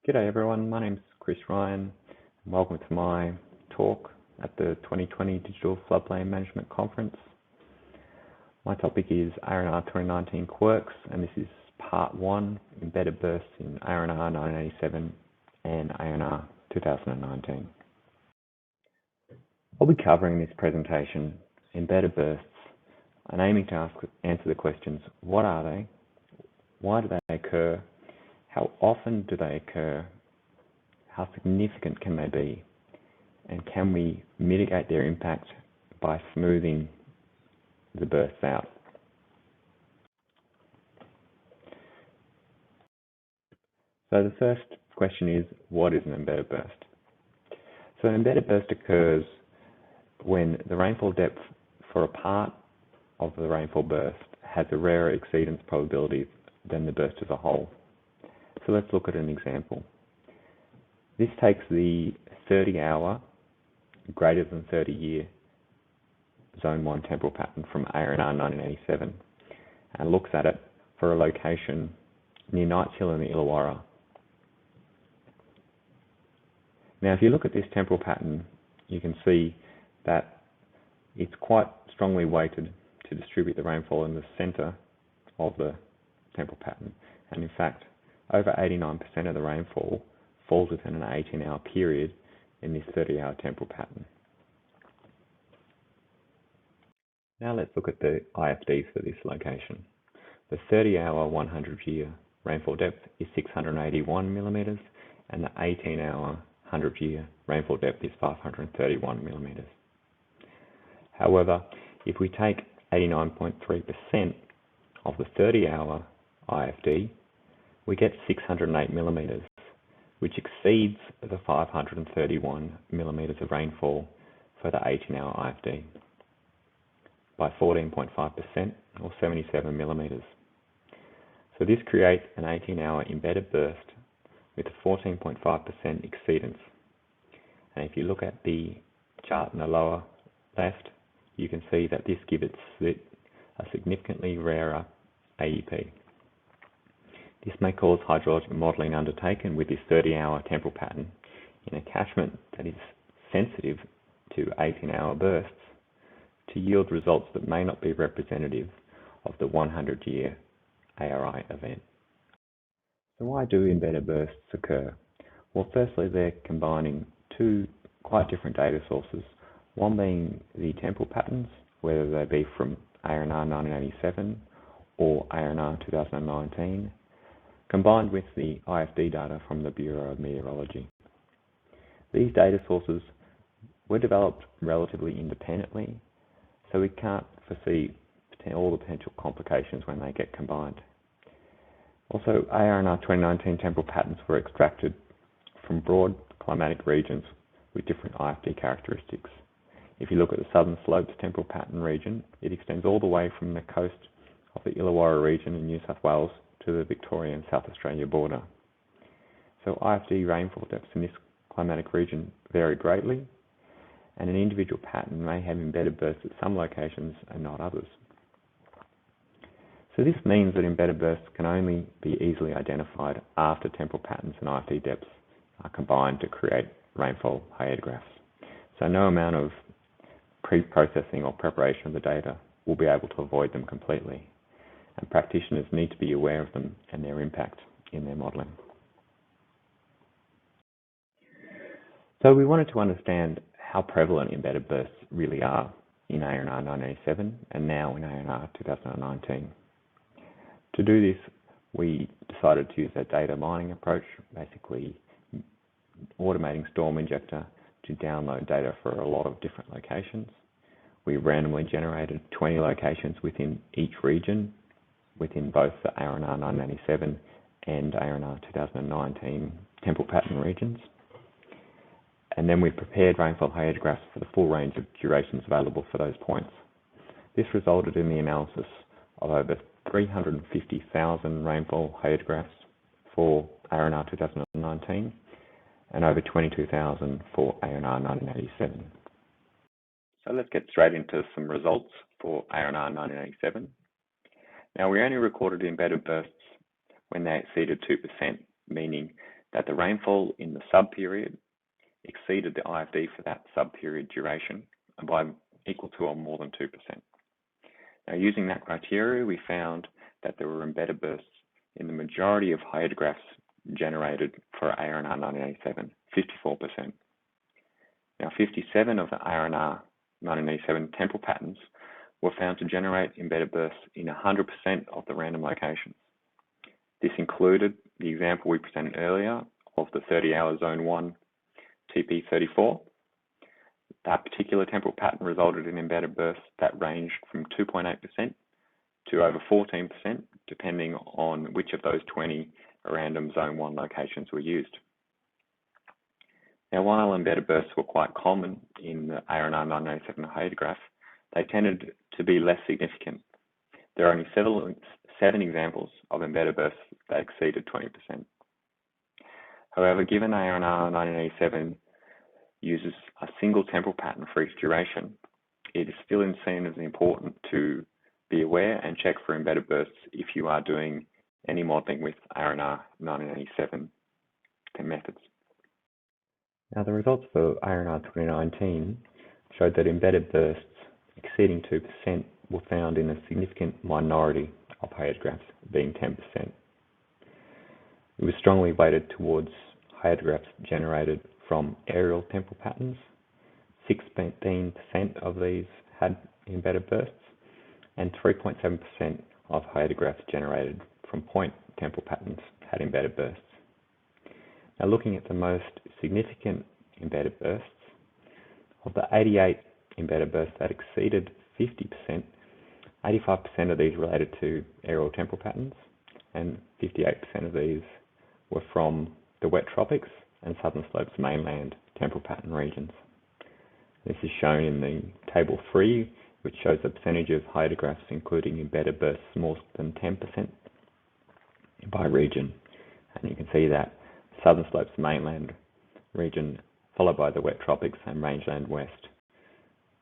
G'day everyone, my name's Chris Ryan and welcome to my talk at the 2020 Digital Floodplain Management Conference. My topic is ARR2019 Quirks and this is part 1, embedded bursts in ARR1987 and ARR2019. I'll be covering this presentation, embedded bursts, and aiming to answer the questions, what are they, why do they occur, how often do they occur, how significant can they be, and can we mitigate their impact by smoothing the bursts out. So the first question is, what is an embedded burst? So an embedded burst occurs when the rainfall depth for a part of the rainfall burst has a rarer exceedance probability than the burst as a whole. So let's look at an example. This takes the 30-hour greater than 30-year Zone 1 temporal pattern from ARR1987 and looks at it for a location near Knights Hill in the Illawarra. Now, if you look at this temporal pattern, you can see that it's quite strongly weighted to distribute the rainfall in the centre of the temporal pattern. And in fact, over 89% of the rainfall falls within an 18-hour period in this 30-hour temporal pattern. Now let's look at the IFD for this location. The 30-hour 100-year rainfall depth is 681 millimetres and the 18-hour 100-year rainfall depth is 531 millimetres. However, if we take 89.3% of the 30-hour IFD, we get 608 millimetres, which exceeds the 531 millimetres of rainfall for the 18-hour IFD by 14.5% or 77 millimetres. So this creates an 18-hour embedded burst with a 14.5% exceedance. And if you look at the chart in the lower left, you can see that this gives it a significantly rarer AEP. This may cause hydrologic modelling undertaken with this 30-hour temporal pattern in a catchment that is sensitive to 18-hour bursts to yield results that may not be representative of the 100-year ARI event. So why do embedded bursts occur? Well, firstly, they're combining two quite different data sources, one being the temporal patterns, whether they be from ARR1987 or ARR2019, combined with the IFD data from the Bureau of Meteorology. These data sources were developed relatively independently, so we can't foresee all the potential complications when they get combined. Also, ARR2019 temporal patterns were extracted from broad climatic regions with different IFD characteristics. If you look at the Southern Slopes temporal pattern region, it extends all the way from the coast of the Illawarra region in New South Wales to the Victoria and South Australia border. So IFD rainfall depths in this climatic region vary greatly, and an individual pattern may have embedded bursts at some locations and not others. So this means that embedded bursts can only be easily identified after temporal patterns and IFD depths are combined to create rainfall hydrographs. So no amount of pre-processing or preparation of the data will be able to avoid them completely, and practitioners need to be aware of them and their impact in their modelling. So we wanted to understand how prevalent embedded bursts really are in ARR1987 and now in ARR2019. To do this, we decided to use a data mining approach, basically automating Storm Injector to download data for a lot of different locations. We randomly generated 20 locations within each region, within both the ARR1987 and ARR2019 temporal pattern regions. And then we prepared rainfall hydrographs for the full range of durations available for those points. This resulted in the analysis of over 350,000 rainfall hydrographs for ARR2019 and over 22,000 for ARR1987. So let's get straight into some results for ARR1987. Now, we only recorded embedded bursts when they exceeded 2%, meaning that the rainfall in the sub-period exceeded the IFD for that sub-period duration by equal to or more than 2%. Now, using that criteria, we found that there were embedded bursts in the majority of hydrographs generated for ARR1987, 54%. Now, 57 of the ARR1987 temporal patterns were found to generate embedded bursts in 100% of the random locations. This included the example we presented earlier of the 30-hour Zone 1 TP34. That particular temporal pattern resulted in embedded bursts that ranged from 2.8% to over 14%, depending on which of those 20 random Zone 1 locations were used. Now, while embedded bursts were quite common in the ARR1987 hydrograph, they tended to be less significant. There are only seven examples of embedded bursts that exceeded 20%. However, given ARR1987 uses a single temporal pattern for each duration, it is still seen as important to be aware and check for embedded bursts if you are doing any modeling with ARR1987 methods. Now, the results for ARR2019 showed that embedded bursts exceeding 2% were found in a significant minority of hydrographs, being 10%. It was strongly weighted towards hydrographs generated from aerial temporal patterns. 16% of these had embedded bursts, and 3.7% of hydrographs generated from point temporal patterns had embedded bursts. Now, looking at the most significant embedded bursts, of the 88 embedded bursts that exceeded 50%, 85% of these related to aerial temporal patterns, and 58% of these were from the wet tropics and southern slopes mainland temporal pattern regions. This is shown in the table 3, which shows the percentage of hydrographs including embedded bursts more than 10% by region. And you can see that southern slopes mainland region, followed by the wet tropics and rangeland west,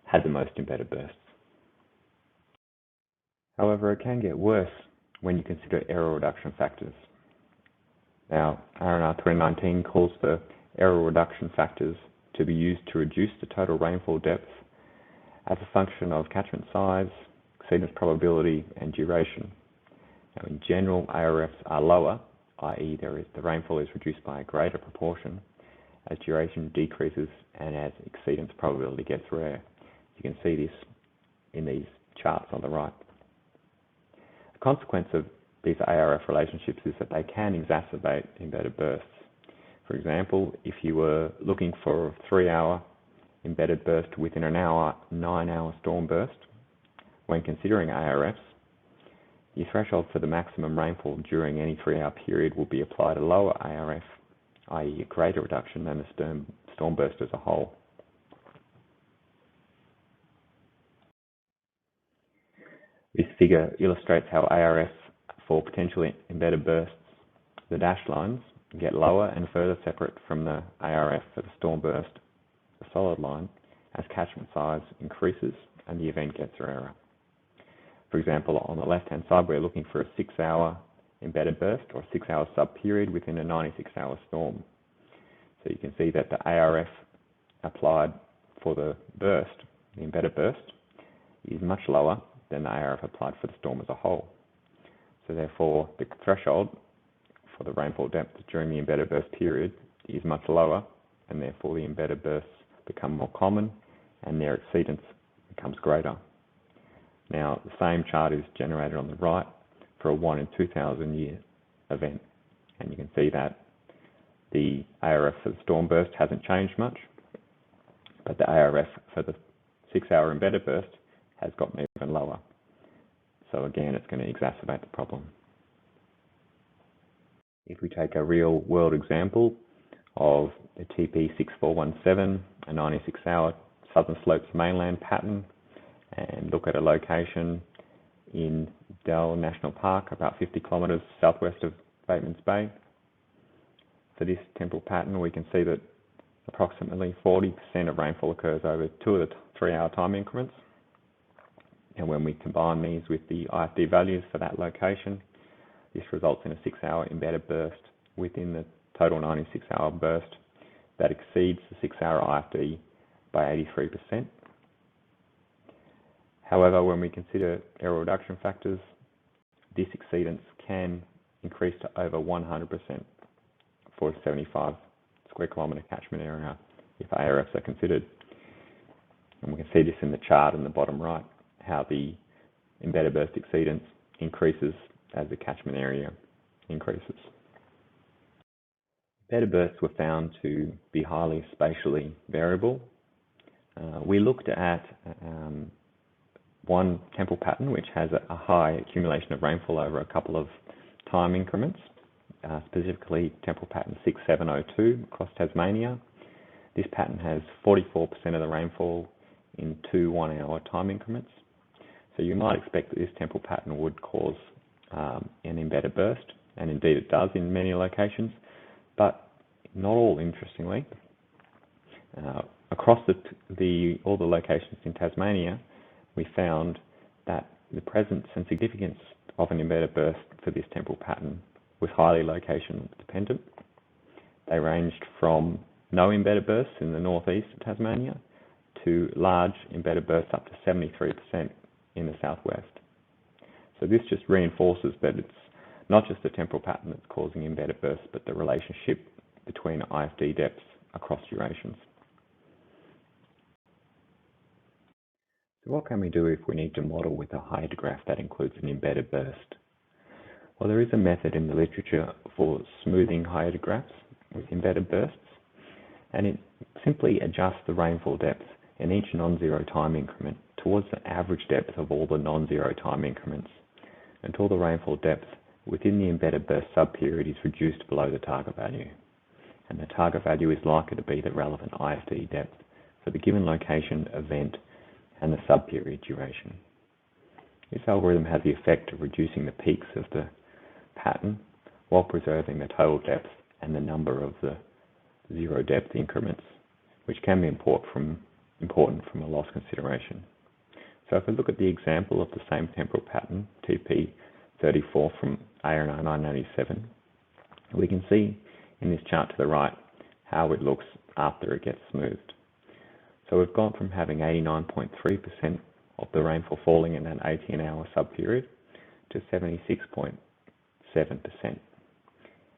had the most embedded bursts. However, it can get worse when you consider error reduction factors. Now, ARR2019 calls for error reduction factors to be used to reduce the total rainfall depth as a function of catchment size, exceedance probability, and duration. Now, in general, ARFs are lower, i.e. the rainfall is reduced by a greater proportion as duration decreases and as exceedance probability gets rare. You can see this in these charts on the right. The consequence of these ARF relationships is that they can exacerbate embedded bursts. For example, if you were looking for a 3-hour embedded burst within an hour, 9-hour storm burst, when considering ARFs, your threshold for the maximum rainfall during any 3-hour period will be applied a lower ARF, i.e. a greater reduction than the storm burst as a whole. This figure illustrates how ARF for potentially embedded bursts, the dashed lines, get lower and further separate from the ARF for the storm burst, the solid line, as catchment size increases and the event gets rarer. For example, on the left-hand side, we're looking for a 6-hour embedded burst or a 6-hour sub-period within a 96-hour storm. So you can see that the ARF applied for the burst, the embedded burst, is much lower than the ARF applied for the storm as a whole. So therefore, the threshold for the rainfall depth during the embedded burst period is much lower, and therefore the embedded bursts become more common and their exceedance becomes greater. Now, the same chart is generated on the right for a 1 in 2,000 year event, and you can see that the ARF for the storm burst hasn't changed much, but the ARF for the 6-hour embedded burst has gotten even lower. So again, it's going to exacerbate the problem. If we take a real world example of the TP6417, a 96-hour southern slopes mainland pattern, and look at a location in Dell National Park, about 50 kilometres southwest of Bateman's Bay. For this temporal pattern, we can see that approximately 40% of rainfall occurs over 2 of the 3-hour time increments. And when we combine these with the IFD values for that location, this results in a 6-hour embedded burst within the total 96-hour burst that exceeds the 6-hour IFD by 83%. However, when we consider error reduction factors, this exceedance can increase to over 100% for a 75 square kilometre catchment area if ARFs are considered. And we can see this in the chart in the bottom right, how the embedded burst exceedance increases as the catchment area increases. Embedded bursts were found to be highly spatially variable. We looked at one temporal pattern which has a high accumulation of rainfall over a couple of time increments, specifically temporal pattern 6702 across Tasmania. This pattern has 44% of the rainfall in 2 1-hour time increments. So you might expect that this temporal pattern would cause an embedded burst, and indeed it does in many locations, but not all, interestingly. Across all the locations in Tasmania, we found that the presence and significance of an embedded burst for this temporal pattern was highly location dependent. They ranged from no embedded bursts in the northeast of Tasmania to large embedded bursts up to 73% in the southwest. So this just reinforces that it's not just the temporal pattern that's causing embedded bursts, but the relationship between IFD depths across durations. So what can we do if we need to model with a hydrograph that includes an embedded burst? Well, there is a method in the literature for smoothing hydrographs with embedded bursts, and it simply adjusts the rainfall depth in each non-zero time increment towards the average depth of all the non-zero time increments until the rainfall depth within the embedded burst subperiod is reduced below the target value. And the target value is likely to be the relevant IFD depth for the given location, event, and the subperiod duration. This algorithm has the effect of reducing the peaks of the pattern while preserving the total depth and the number of the zero depth increments, which can be important from a loss consideration. So if we look at the example of the same temporal pattern, TP34 from ARR1987, we can see in this chart to the right how it looks after it gets smoothed. So we've gone from having 89.3% of the rainfall falling in an 18-hour subperiod to 76.7%.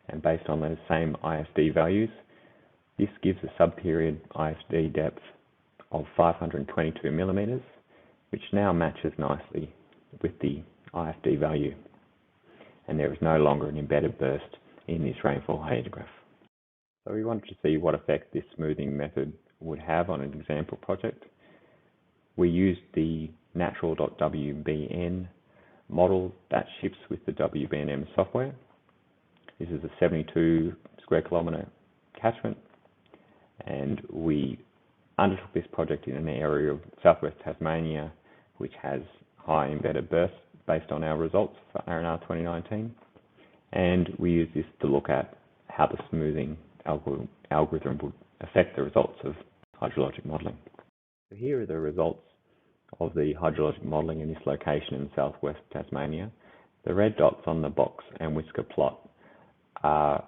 And based on those same IFD values, this gives a subperiod IFD depth of 522 millimeters, which now matches nicely with the IFD value. And there is no longer an embedded burst in this rainfall hydrograph. So we wanted to see what effect this smoothing method would have on an example project. We used the natural.wbn model that ships with the WBNM software. This is a 72 square kilometre catchment, and we undertook this project in an area of southwest Tasmania which has high embedded bursts based on our results for ARR 2019, and we use this to look at how the smoothing algorithm would affect the results of hydrologic modelling. So here are the results of the hydrologic modelling in this location in southwest Tasmania. The red dots on the box and whisker plot are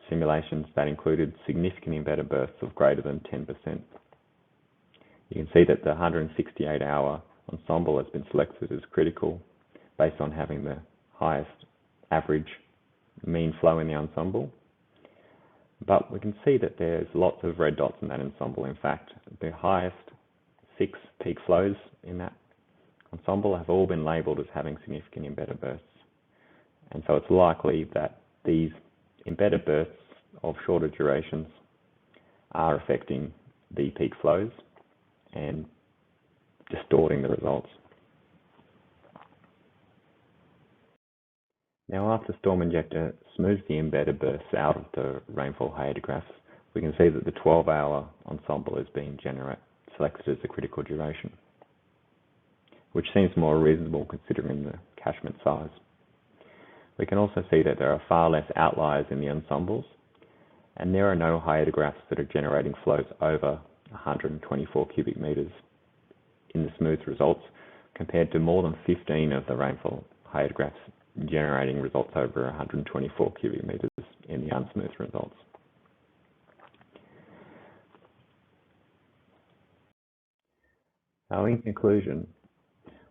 simulations that included significant embedded bursts of greater than 10%. You can see that the 168-hour ensemble has been selected as critical based on having the highest average mean flow in the ensemble. But we can see that there's lots of red dots in that ensemble. In fact, the highest 6 peak flows in that ensemble have all been labelled as having significant embedded bursts. And so it's likely that these embedded bursts of shorter durations are affecting the peak flows and distorting the results. Now, after Storm Injector smooths the embedded bursts out of the rainfall hydrographs, we can see that the 12-hour ensemble is being selected as the critical duration, which seems more reasonable considering the catchment size. We can also see that there are far less outliers in the ensembles, and there are no hydrographs that are generating flows over 124 cubic metres in the smooth results, compared to more than 15 of the rainfall hydrographs generating results over 124 cubic meters in the unsmooth results. In conclusion,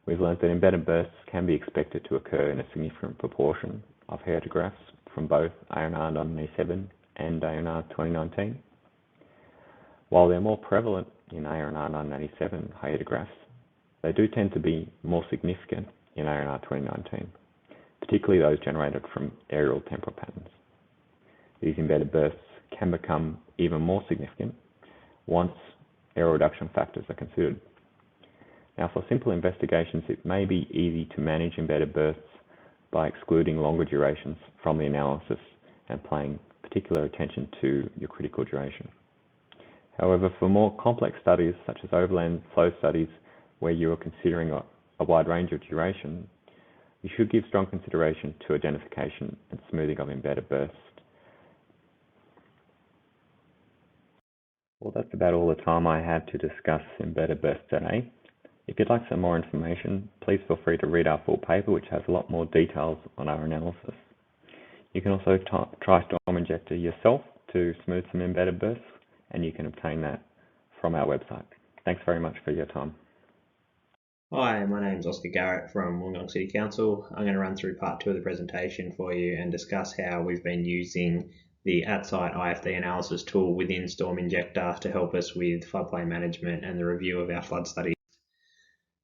we've learned that embedded bursts can be expected to occur in a significant proportion of hydrographs from both ARR1987 and ARR2019. While they're more prevalent in ARR1987 hydrographs, they do tend to be more significant in ARR2019, particularly those generated from aerial temporal patterns. These embedded bursts can become even more significant once error reduction factors are considered. Now, for simple investigations, it may be easy to manage embedded bursts by excluding longer durations from the analysis and paying particular attention to your critical duration. However, for more complex studies, such as overland flow studies, where you are considering a wide range of duration, you should give strong consideration to identification and smoothing of embedded bursts. Well, that's about all the time I had to discuss embedded bursts today. If you'd like some more information, please feel free to read our full paper, which has a lot more details on our analysis. You can also try Storm Injector yourself to smooth some embedded bursts, and you can obtain that from our website. Thanks very much for your time. Hi, my name is Oscar Garratt from Wollongong City Council. I'm going to run through part 2 of the presentation for you and discuss how we've been using the at-site IFD analysis tool within Storm Injector to help us with floodplain management and the review of our flood studies.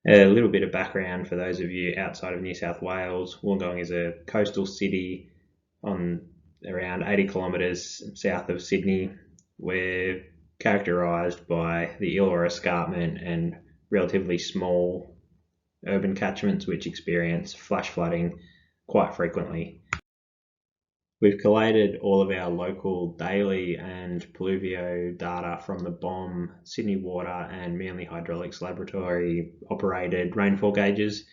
A little bit of background for those of you outside of New South Wales. Wollongong is a coastal city on around 80 kilometres south of Sydney. We're characterised by the Illawarra escarpment and relatively small urban catchments which experience flash flooding quite frequently. We've collated all of our local daily and pluvio data from the BOM, Sydney Water and Manly Hydraulics Laboratory operated rainfall gauges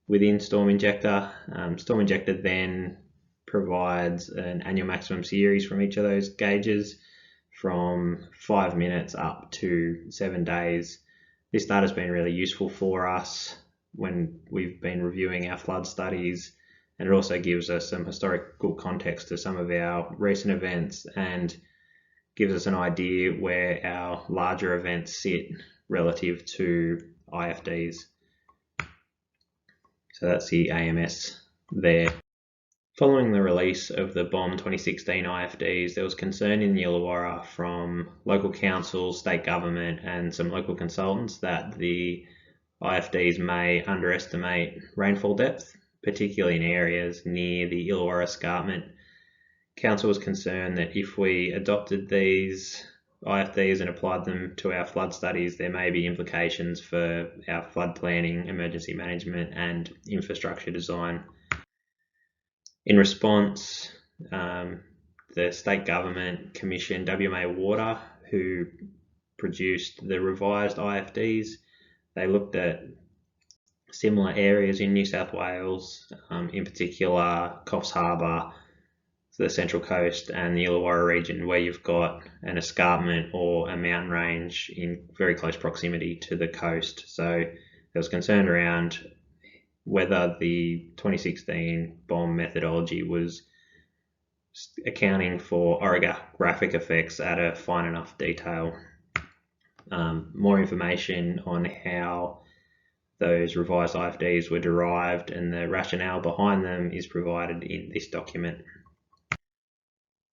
within Storm Injector. Storm Injector then provides an annual maximum series from each of those gauges from 5 minutes up to 7 days. This data has been really useful for us when we've been reviewing our flood studies, and it also gives us some historical context to some of our recent events and gives us an idea where our larger events sit relative to IFDs. So that's the AMS there. Following the release of the BOM 2016 IFDs, there was concern in Illawarra from local councils, state government and some local consultants that the IFDs may underestimate rainfall depth, particularly in areas near the Illawarra escarpment. Council was concerned that if we adopted these IFDs and applied them to our flood studies, there may be implications for our flood planning, emergency management and infrastructure design. In response, the state government commissioned WMA Water, who produced the revised IFDs. They looked at similar areas in New South Wales, in particular Coffs Harbour, the Central Coast and the Illawarra region, where you've got an escarpment or a mountain range in very close proximity to the coast. So there was concern around whether the 2016 BOM methodology was accounting for orographic effects at a fine enough detail. More information on how those revised IFDs were derived and the rationale behind them is provided in this document.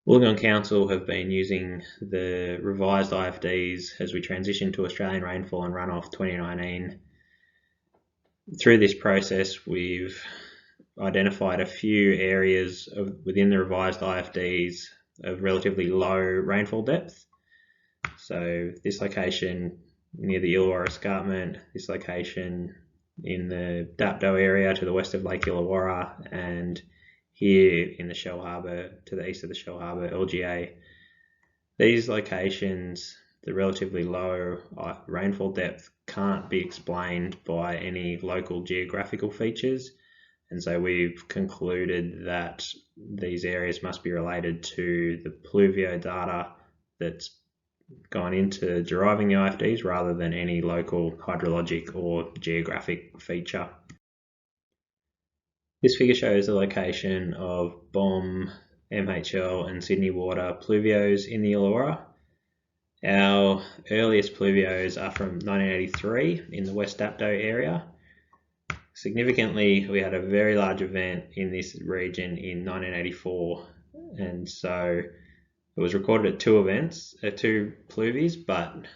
Wollongong Council have been using the revised IFDs as we transition to Australian Rainfall and Runoff 2019. Through this process, we've identified a few areas within the revised IFDs of relatively low rainfall depth. So this location near the Illawarra escarpment, this location in the Dapto area to the west of Lake Illawarra, and here in the Shell Harbour to the east of the Shell Harbour, LGA. These locations, the relatively low rainfall depth can't be explained by any local geographical features, and so we've concluded that these areas must be related to the pluvio data that's gone into deriving the IFDs rather than any local hydrologic or geographic feature. This figure shows the location of BOM, MHL and Sydney water pluvios in the Illawarra. Our earliest pluvios are from 1983 in the West Dapto area. Significantly, we had a very large event in this region in 1984, and so it was recorded at two pluvies, but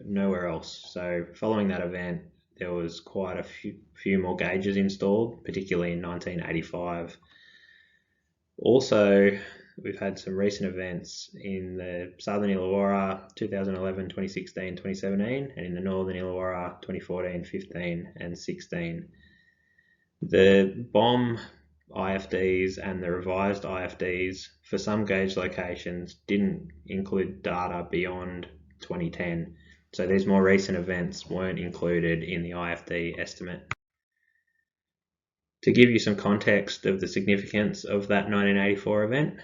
nowhere else. So following that event, there was quite a few more gauges installed, particularly in 1985. Also, we've had some recent events in the southern Illawarra 2011, 2016, 2017, and in the northern Illawarra 2014, 15 and 16. The BOM IFDs and the revised IFDs for some gauge locations didn't include data beyond 2010, so these more recent events weren't included in the IFD estimate. To give you some context of the significance of that 1984 event,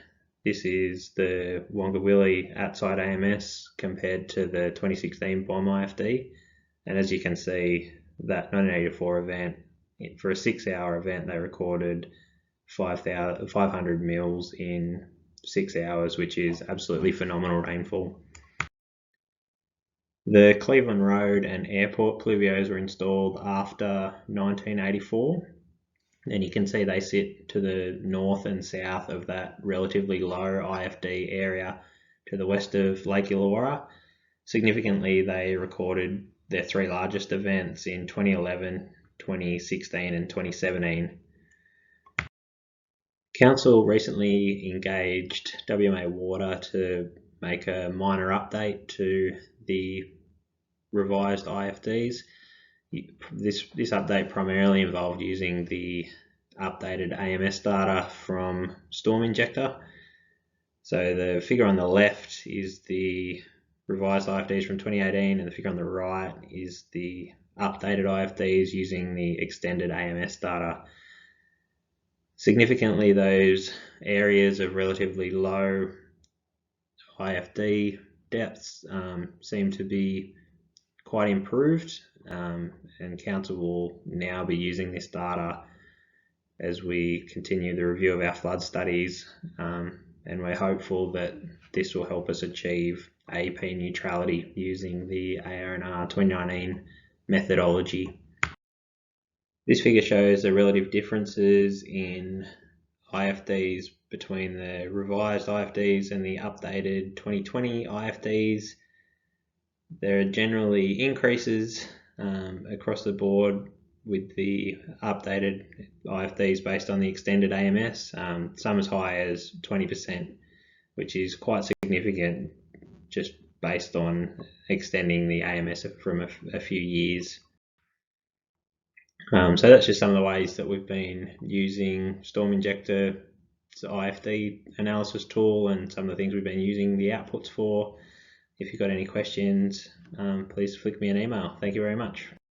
this is the Wongawilli outside AMS compared to the 2016 BOM IFD, and as you can see, that 1984 event, for a 6-hour event, they recorded 500 mils in 6 hours, which is absolutely phenomenal rainfall. The Cleveland Road and Airport pluvios were installed after 1984, and you can see they sit to the north and south of that relatively low IFD area to the west of Lake Illawarra. Significantly, they recorded their three largest events in 2011, 2016 and 2017. Council recently engaged WMA Water to make a minor update to the revised IFDs. This update primarily involved using the updated AMS data from Storm Injector. So the figure on the left is the revised IFDs from 2018, and the figure on the right is the updated IFDs using the extended AMS data. Significantly, those areas of relatively low IFD depths seem to be quite improved, and Council will now be using this data as we continue the review of our flood studies, and we're hopeful that this will help us achieve AEP neutrality using the ARR2019 methodology. This figure shows the relative differences in IFDs between the revised IFDs and the updated 2020 IFDs. There are generally increases across the board with the updated IFDs based on the extended AMS, some as high as 20%, which is quite significant just based on extending the AMS from a few years. So that's just some of the ways that we've been using Storm Injector's IFD analysis tool and some of the things we've been using the outputs for. If you've got any questions, please flick me an email. Thank you very much.